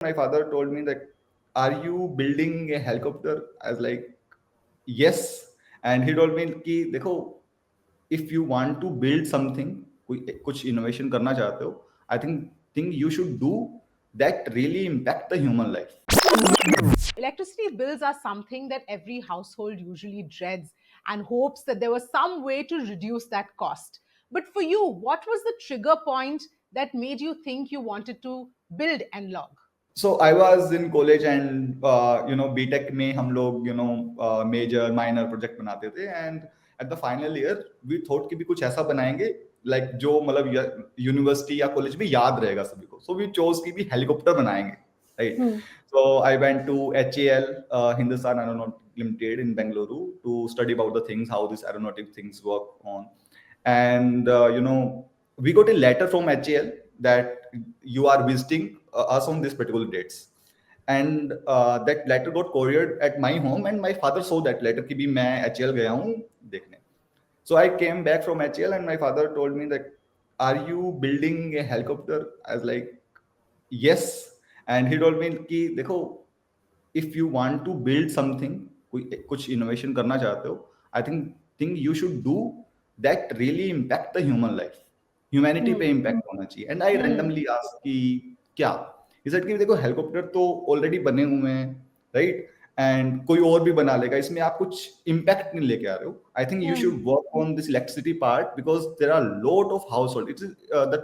My father told me that, "Are you building a helicopter?" I was like, "Yes." And he told me कि देखो, if you want to build something, कुछ innovation करना चाहते हो, I think you should do that really impact the human life. Electricity bills are something that every household usually dreads and hopes that there was some way to reduce that cost. But for you, what was the trigger point that made you think you wanted to build Nlog? So I was in college and BTech में हम लोग major minor project बनाते थे, and at the final year we thought कि भी कुछ ऐसा बनाएंगे like जो मतलब यूनिवर्सिटी या कॉलेज में याद रहेगा सभी को. So we chose कि भी हेलीकॉप्टर बनाएंगे, right? So I went to HAL, Hindustan Aeronautic Limited in Bengaluru to study about the things, how these aeronautic things work on. And we got a letter from HAL that you are visiting us on this particular dates. And that letter got couriered at my home, and my father saw that letter कि भी मैं HAL गया हूँ देखने. So I came back from HAL, and my father told me that, "Are you building a helicopter?" I was like, "Yes." And he told me कि देखो, if you want to build something, कुछ innovation करना चाहते हो, I think you should do that really impact the human life. Humanity पे impact होना चाहिए. And I randomly asked कि क्या? He said कि देखो, हेलीकॉप्टर तो ऑलरेडी बने हुए हैं, right? एंड कोई और भी बना लेगा, इसमें आप कुछ इम्पैक्ट नहीं लेके आ रहे हो. I think you should work on this electricity part because there are lot of household. It is the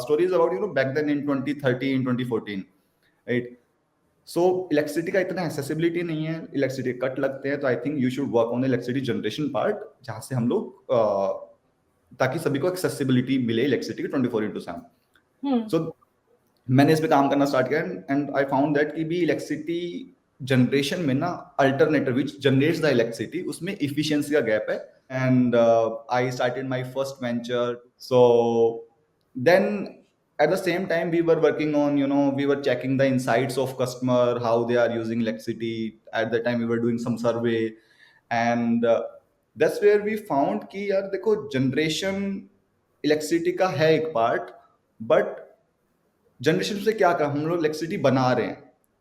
story is about back then in 2013 2014, right? So electricity का इतना एक्सेसिबिलिटी नहीं है, इलेक्ट्रिसिटी कट लगते हैं. तो आई think you should work on the electricity generation part, जहां से हम लोग ताकि सभी को एक्सेसिबिलिटी मिले इलेक्ट्रिसिटी की 24/7. सो मैंने इस पे काम करना स्टार्ट किया, एंड आई फाउंड दैट कि भी इलेक्ट्रिसिटी जनरेशन में ना alternative which generates the electricity, उसमें इफिशिएंसी का गैप है. And I started my first venture. So then at the same time we were working on, we were checking the insights of customer, how they are using electricity. At that time we were doing some survey, and that's where we found कि यार देखो, generation electricity का है एक part, but generation से क्या कर, हम लोग इलेक्ट्रिसिटी बना रहे हैं,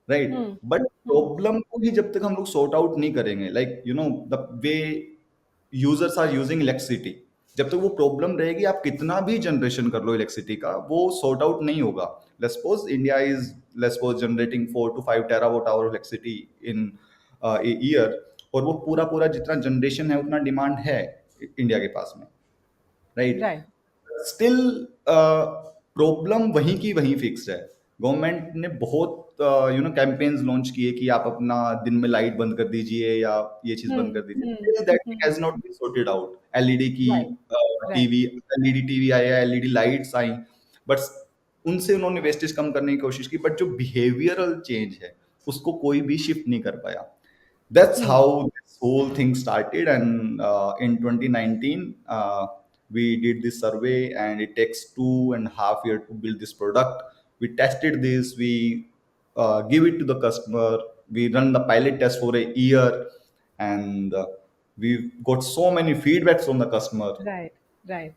राइट? बट प्रॉब्लम को ही जब तक हम लोग सॉर्ट आउट नहीं करेंगे, like the way users are using electricity, जब तक वो प्रॉब्लम रहेगी, आप कितना भी जनरेशन कर लो इलेक्ट्रिसिटी का, वो सॉर्ट आउट नहीं होगा. Let's suppose India is, let's suppose generating 4 to 5 terawatt hour electricity in a year, और वो पूरा पूरा जितना जनरेशन है उतना डिमांड है इंडिया के पास में, राइट? Right. स्टिल प्रॉब्लम वहीं की वहीं फिक्स्ड है. गवर्नमेंट ने बहुत कैंपेन्स लॉन्च किए कि आप अपना दिन में लाइट बंद कर दीजिए या ये चीज बंद कर दीजिए. That has not been sorted out. LED की Right. Right. TV, LED TV आया, एलईडी लाइट्स आई, बट उनसे उन्होंने वेस्टेज कम करने की कोशिश की, बट जो बिहेवियरल चेंज है उसको कोई भी शिफ्ट नहीं कर पाया. That's how this whole thing started. And in 2019 we did this survey, and it takes 2.5 years to build this product. We tested this, we give it to the customer, we run the pilot test for a year, and we got so many feedbacks from the customer. Right. Right.